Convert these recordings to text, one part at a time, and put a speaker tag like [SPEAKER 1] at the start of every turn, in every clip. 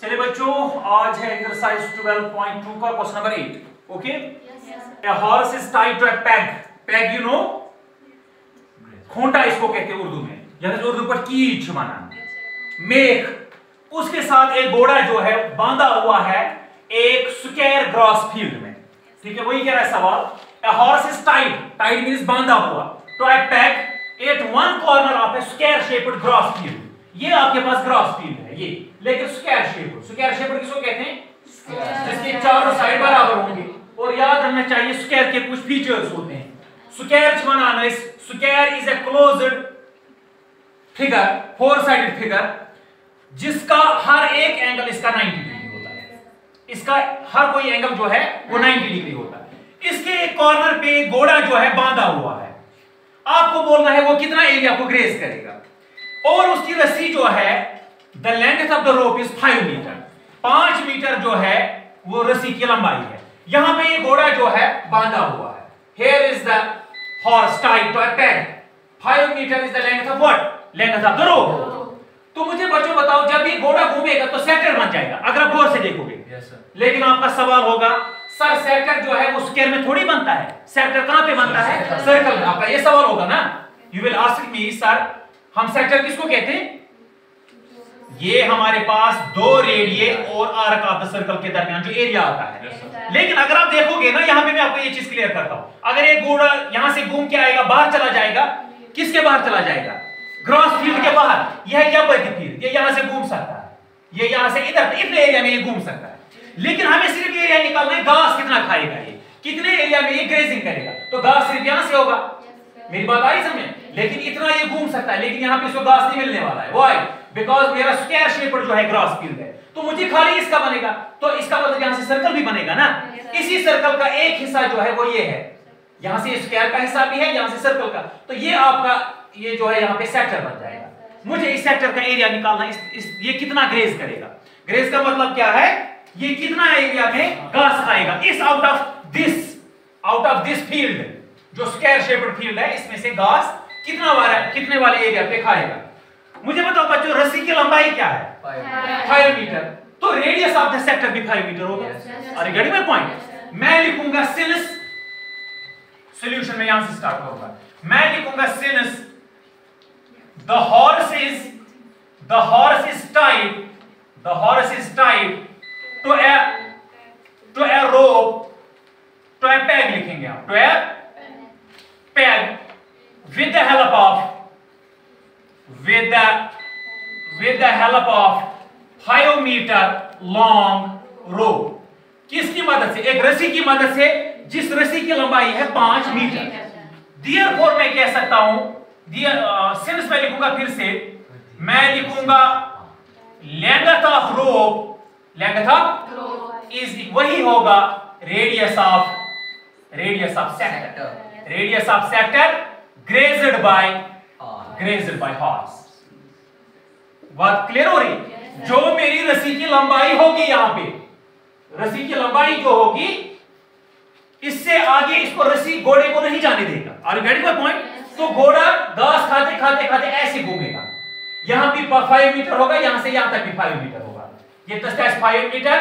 [SPEAKER 1] चलिए बच्चों, आज है एक्सरसाइज 12.2 का question number 8। Okay, a horse is tied to a peg. Peg, you know, खूंटा इसको कहते हैं उर्दू में, या उर्दू पर कीच माना मेख। उसके साथ एक घोड़ा जो है बांधा हुआ है एक स्क्वायर ग्रास फील्ड में। ठीक है, वही कह रहा है सवाल। a horse is tied, tied means बांधा हुआ, to a peg at one corner of a square shaped grass field। ये आपके पास ग्रास फील्ड है ये, लेकिन स्क्वायर शेप किसको कहते हैं? जिसके चारों साइड बराबर होंगे। और याद रखना चाहिए स्क्वायर के कुछ फीचर्स होते हैं। Square banana, square is a closed figure, four sided figure, जिसका हर एक एंगल इसका 90 डिग्री होता है। इसका हर कोई एंगल जो है वो 90 डिग्री होता है। इसके एक कॉर्नर पे घोड़ा जो है बांधा हुआ है। आपको बोलना है वो कितना एरिया को ग्रेज करेगा, और उसकी रस्सी जो है the length of the rope is 5 metre. 5 metre जो है वो रस्सी की लंबाई है। यहां पे ये घोड़ा जो है बांधा हुआ है। Here is the horse tied to a peg. 5 metre is the length of what? Length of the rope. तो मुझे बच्चों बताओ, जब ये घोड़ा घूमेगा तो सेक्टर बन जाएगा, अगर आप गौर से देखोगे। लेकिन आपका सवाल होगा, सर सेक्टर जो है वो स्क्वायर में थोड़ी बनता है, सेक्टर कहां पे बनता है? सर्कल में। आपका ये सवाल होगा ना, you will ask me, sir हम सेक्टर किसको कहते हैं? ये हमारे पास दो रेडिये और आर्क ऑफ द सर्कल के दरमियान जो एरिया आता है। लेकिन अगर आप देखोगे ना, यहां पे मैं आपको ये चीज क्लियर करता हूं। अगर एक घोड़ा यहां से घूम के आएगा, बाहर चला जाएगा, किसके बाहर चला जाएगा? ग्रास फील्ड के बाहर। यह क्या फील्ड, ये यहां से घूम सकता है, ये यहां से इधर इतने एरिया में ये घूम सकता है। लेकिन हमें सिर्फ एरिया निकालना है, घास कितना खाएगा, ये कितने एरिया में ये ग्रेजिंग करेगा। तो घास सिर्फ यहां से होगा, मेरी बात आई समझ? लेकिन इतना ये घूम सकता है, लेकिन यहां पे इसको घास नहीं मिलने वाला है। व्हाई? बिकॉज़ मेरा स्क्वायर शेप्ड जो है ग्रास फील्ड है, तो मुझे खाली इसका बनेगा। तो इसका मतलब यहां से सर्कल भी बनेगा ना। इसी सर्कल का एक हिस्सा जो है वो ये है, यहां से स्क्वायर का हिस्सा भी है, यहां से सर्कल का। तो ये आपका ये जो है यहां पे सेक्टर बन जाएगा। मुझे इस सेक्टर का एरिया निकालना, ये कितना ग्रेज करेगा। ग्रेज का मतलब क्या है? ये कितना एरिया में घास खाएगा। इस आउट ऑफ दिस फील्ड, जो स्क्वायर शेप्ड फील्ड है, इसमें से घास कितने वाले एरिया पे खाएगा। मुझे बताओ बच्चों, रस्सी की लंबाई क्या है? 5 मीटर। तो रेडियस ऑफ द सेक्टर भी 5 मीटर होगा। Are you getting my point? मैं लिखूंगा सिंस, सॉल्यूशन में यहां से स्टार्ट होगा। मैं लिखूंगा since the horse is tied to a rope, to a peg लिखेंगे आप, to a peg with the help of 5 meter long rope। किसकी मदद से? एक रस्सी की मदद से, जिस रस्सी की लंबाई है 5 मीटर। Therefore मैं कह सकता हूं, सिंस मैं लिखूंगा, फिर से मैं लिखूंगा लेंथ ऑफ रोप इज वही होगा radius of sector grazed by horse. बात क्लियर हो रही? जो मेरी रस्सी की लंबाई होगी, यहां पे रस्सी की लंबाई जो होगी, इससे आगे इसको रस्सी घोड़े को नहीं जाने देगा। Are you getting my point? तो घोड़ा घास खाते ऐसे घूमेगा। यहां भी 5 मीटर होगा, यहां से यहां तक भी 5 मीटर होगा। ये 5 मीटर,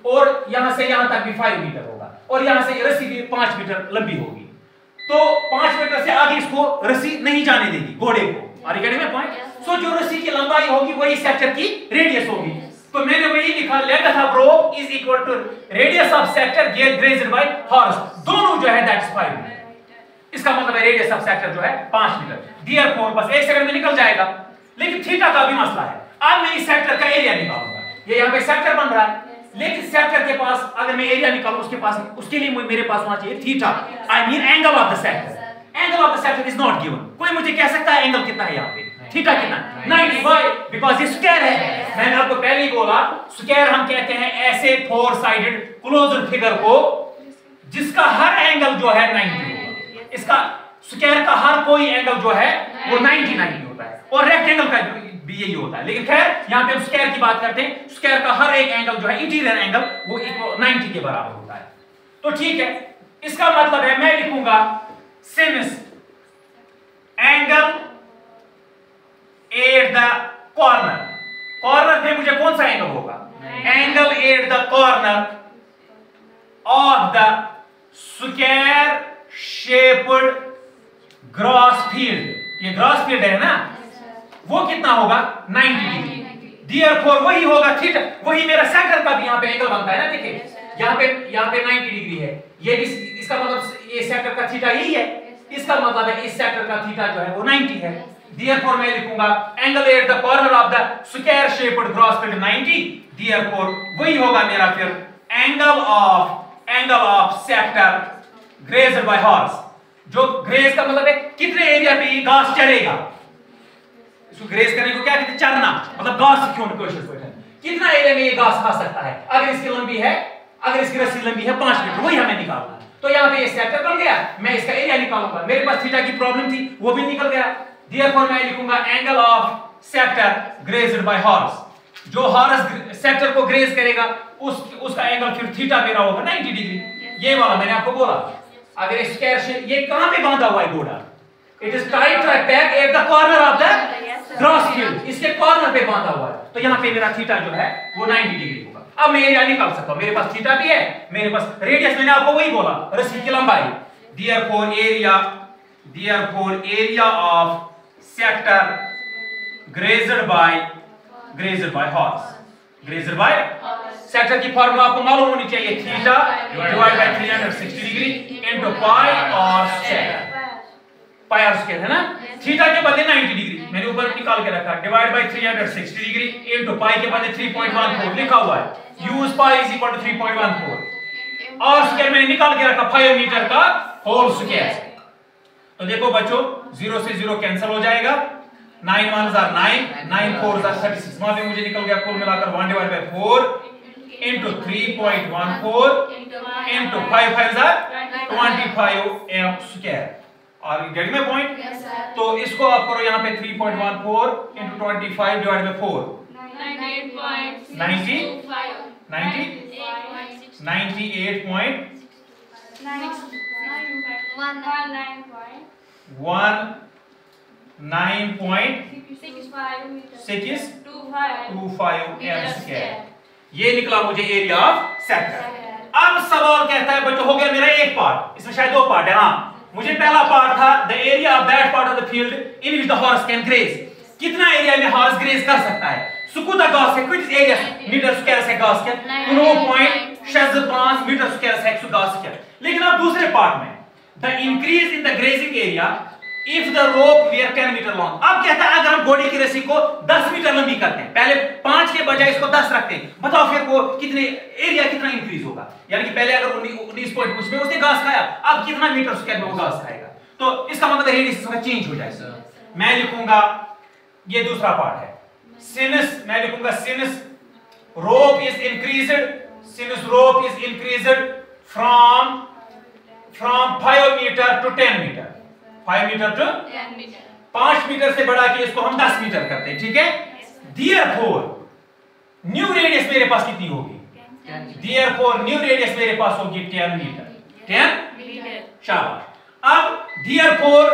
[SPEAKER 1] और यहां से यहां तक भी 5 मीटर होगा, और यहां से रस्सी भी 5 मीटर लंबी होगी। तो 5 मीटर से आगे इसको रस्सी नहीं जाने देगी घोड़े को। Are you getting my point? So जो रस्सी की लंबाई होगी वही सेक्टर की रेडियस होगी। तो मैंने वही लिखा, length of rope is equal to radius of sector grazed by horse. दोनों जो है दैट इज 5 मीटर। इसका मतलब है रेडियस ऑफ सेक्टर जो है 5 मीटर। Therefore बस 1 सेकंड में निकल जाएगा। लेकिन थीटा का भी मसला है। अब मैं इस सेक्टर का एरिया निकालूंगा। ये यहां पे सेक्टर बन रहा है, लेकिन सेक्टर के पास अगर मैं एरिया निकालूं, उसके लिए मेरे पास होना चाहिए theta. I mean angle of the sector. Angle of the sector is not given. कोई मुझे कह सकता है एंगल कितना है यहां पे? थीटा कितना? 90। व्हाई? बिकॉज़ ये स्क्वायर है। मैंने आपको पहले ही बोला, स्क्वायर हम कहते हैं ऐसे 4 साइडेड क्लोज्ड फिगर को जिसका हर एंगल जो है 90। इसका स्क्वायर का हर कोई एंगल जो है वो 90 होता है, और रेक्टेंगल का भी यही होता है। लेकिन खैर यहां पे हम स्क्वायर की बात करते हैं। स्क्वायर का हर एक एंगल जो है, इंटीरियर एंगल, वो 90 के बराबर होता है। तो ठीक है, इसका मतलब है मैं लिखूंगा since angle eight the corner. Corner पे मुझे कौन सा एंगल होगा? Angle eight the corner of the square shaped gross field. ये ग्रॉस फील्ड है ना, वो कितना होगा 90 डिग्री। Therefore वही होगा थीटा, वही मेरा सेक्टर का भी यहाँ पे एंगल बनता है ना। देखिए यहाँ पे 90 डिग्री है, ये भी इसका मतलब ये सेक्टर का थीटा यही है, इसका मतलब है इस सेक्टर का थीटा जो है वो 90 है। Therefore मैं लिखूंगा angle eight the corner of the square shaped gross field 90। Therefore वही होगा मेरा फिर angle of sector grazed by horse. जो ग्रेज का मतलब है कितने एरिया पे ये घास चरेगा। इसको ग्रेज करने को क्या कहते हैं, चरना, मतलब घास की कोशिश करते हैं। कितना एरिया में ये घास खा सकता है। अगर इसकी लंबी है, अगर इसकी रस्सी लंबी है 5 मीटर, वही हमें निकालना है। तो यहाँ पे ये सेक्टर बन गया, मैं इसका एरिया निकालूंगा। मेरे पास थीटा की प्रॉब्लम थी, वो भी निकल गया। Therefore मैं लिखूंगा angle of sector grazed by horse. जो हॉर्स सेक्टर को ग्रेज करेगा उसका एंगल फिर थीटा मेरा होगा 90 डिग्री। ये वाला मैंने आपको बोला। अगर स्क्वायर शेप, ये कहां पे बांधा हुआ है घोड़ा, it is tied to a peg at the corner of the grass field, इसके कॉर्नर पे बांधा हुआ है। तो यहाँ पे मेरा थीटा जो है वो 90 डिग्री होगा। अब मैं एरिया निकाल सकता हूं, मेरे पास थीटा भी है, मेरे पास रेडियस, मैंने आपको वही बोला, रस्सी की लंबाई। Therefore area of sector grazed by horse, grazed by sector की फार्मूला आपको मालूम होनी चाहिए, theta divide by 360 degree into पाई और स्क्वायर, पाई और स्क्वायर है ना। थीटा के बदले 90 डिग्री मैंने ऊपर निकाल के रखा, divide by 360 degree into pi के बदले 3.14 लिखा हुआ है। Use pi is equal to 3.14 और स्क्वायर मैंने निकाल के रखा 5 मीटर का होल स्क्वायर। तो देखो बच्चों 0 से 0 कैंसिल हो जाएगा, 9 1 are 9, 9 4 are 36। वहां पे मुझे निकल गया कुल मिलाकर 1 divide by 4 into 3.14 into 5 5 are 25 m square। और गेटिंग माय पॉइंट? तो इसको आप करो यहाँ पे 3.14 into 25 divided by 4 19.625 m square। ये निकला मुझे एरिया ऑफ सेक्टर। अब सवाल कहता है बच्चों, हो गया मेरा एक पार्ट, इसमें शायद दो पार्ट है। हाँ, मुझे पहला पार्ट था the area of that part of the field in which the horse can graze. कितना एरिया में हॉर्स ग्रेज कर सकता है। सुकुदा घास है, कुछ एरिया मीटर स्क्वायर से घास के 9.65 मीटर स्क्वायर से घास के। लेकिन अब दूसरे पार्ट में the increase in the grazing area if the rope were 10 metre long. अब कहता है अगर हम घोड़े की रस्सी को 10 मीटर लंबी करते हैं, पहले 5 के बजाय इसको 10 रखते हैं, बताओ फिर वो कितने एरिया कितना इंक्रीज होगा। यानी कि पहले अगर 19 पॉइंट कुछ में उसने घास खाया, अब कितना मीटर स्क्वायर में वो घास खाएगा। तो इसका मतलब रेडियस इसका चेंज हो जाएगा। मैं लिखूंगा ये दूसरा पार्ट है, सिंस मैं लिखूंगा since rope is increased from 5 metre to 10 metre, 5 metre to 10 metre, 5 metre से बढ़ा के इसको हम 10 मीटर करते हैं, ठीक है। Therefore न्यू रेडियस मेरे पास कितनी होगी, Therefore न्यू रेडियस मेरे पास होगी 10 मीटर, 10 मीटर। शाबाश। अब Therefore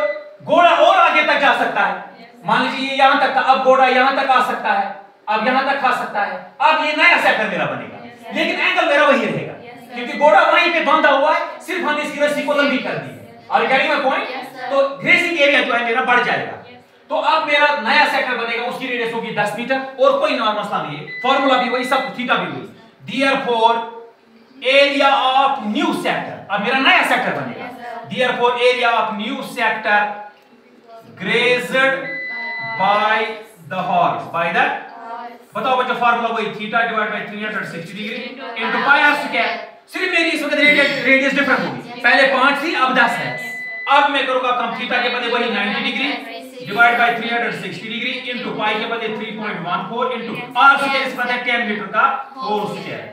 [SPEAKER 1] घोड़ा और आगे तक जा सकता है। मान लीजिए ये यहां तक था, अब घोड़ा यहां तक आ सकता है, अब यहां तक खा सकता है। अब ये नया सेक्टर मेरा बनेगा, लेकिन एंगल मेरा वही रहेगा क्योंकि घोड़ा वहीं पे बांधा हुआ है, सिर्फ हमने इसकी रस्सी को लंबी कर दी है। और गेटिंग माय पॉइंट? तो ग्रेजिंग एरिया जो है मेरा बढ़ जाएगा। तो अब मेरा नया सेक्टर बनेगा, उसकी रेडियस होगी 10 मीटर और कोई नॉर्मल मसला नहीं है, फार्मूला भी वही, सब थीटा भी वही। Therefore area of new sector, अब मेरा नया सेक्टर बनेगा। Therefore area of new sector grazed by the horse, by the, बताओ बच्चों फार्मूला वही, theta divide by 360 degree into pi r square. सिर्फ मेरी इस वक्त रेडियस डिफरेंट होगी, पहले 5 थी अब 10 है। अब मैं करूंगा कम, थीटा के बदले वही 90 degree divide by 360 degree into pi के बदले 3.14 इनटू आर स्क्वायर, इस बदले 10 मीटर का होल स्क्वायर।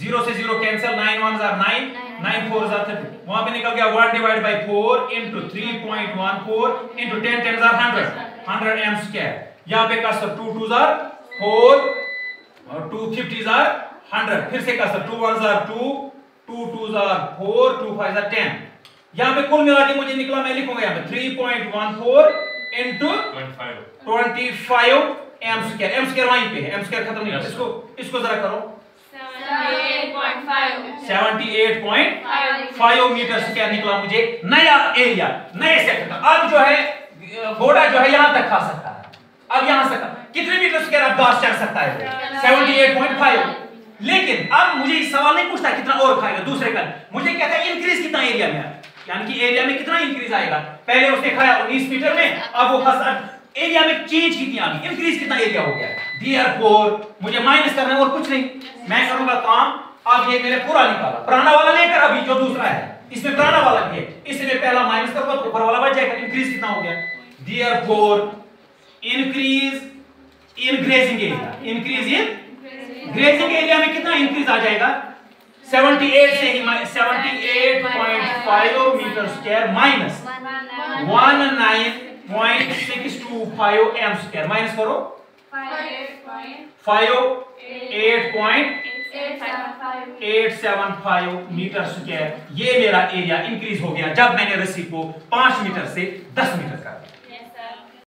[SPEAKER 1] 0 से 0 कैंसिल, 9 1 are 9, 9 4 are 30। वहां पे निकल गया 1 divide by 4 into 3.14 into 10 10 are 100 m square. यहां पे कसर 2 2s are 4 और 2 50s are 100। फिर से कसर 2 1s are 2, 2 2s are 4, 2 5s are 10। यहां पे कुल मिला के मुझे निकला, मैं लिखूंगा यहां पे 3.14 into 25 m square. m square वहीं पे है, m स्क्वायर खत्म नहीं, इसको जरा करो, 78.5 मीटर स्क्वायर निकला मुझे नया एरिया नए सेक्टर का। अब जो है घोड़ा जो है यहां तक खा सकता है, अब यहां से कितने मीटर स्क्वायर अब घास चढ़ सकता है? 78.5। लेकिन अब मुझे इस सवाल नहीं पूछता कितना और खाएगा, दूसरे का मुझे कहता है इंक्रीज कितना एरिया में, यानी कि एरिया में कितना इंक्रीज आएगा। पहले उसने खाया 19 मीटर में, अब वो एरिया में चेंज कितनी आ गई, इंक्रीज कितना एरिया हो गया। देयरफॉर मुझे माइनस करना है और कुछ नहीं, मैं करूंगा काम। अब ये मैंने पूरा निकाला, पुराना वाला लेकर अभी जो दूसरा है इसमें पुराना वाला भी है, इसमें पहला माइनस करूंगा तो ऊपर वाला बच जाएगा। इंक्रीज कितना हो गया? Therefore increase in grazing area, increase in grazing area में कितना इंक्रीज आ जाएगा? 78 से ही 78.5 metre square minus 19.625 m square, minus करो 8.875 मीटर स्क्वायर। ये मेरा एरिया इंक्रीज हो गया जब मैंने रस्सी को 5 मीटर से 10 मीटर कर दिया।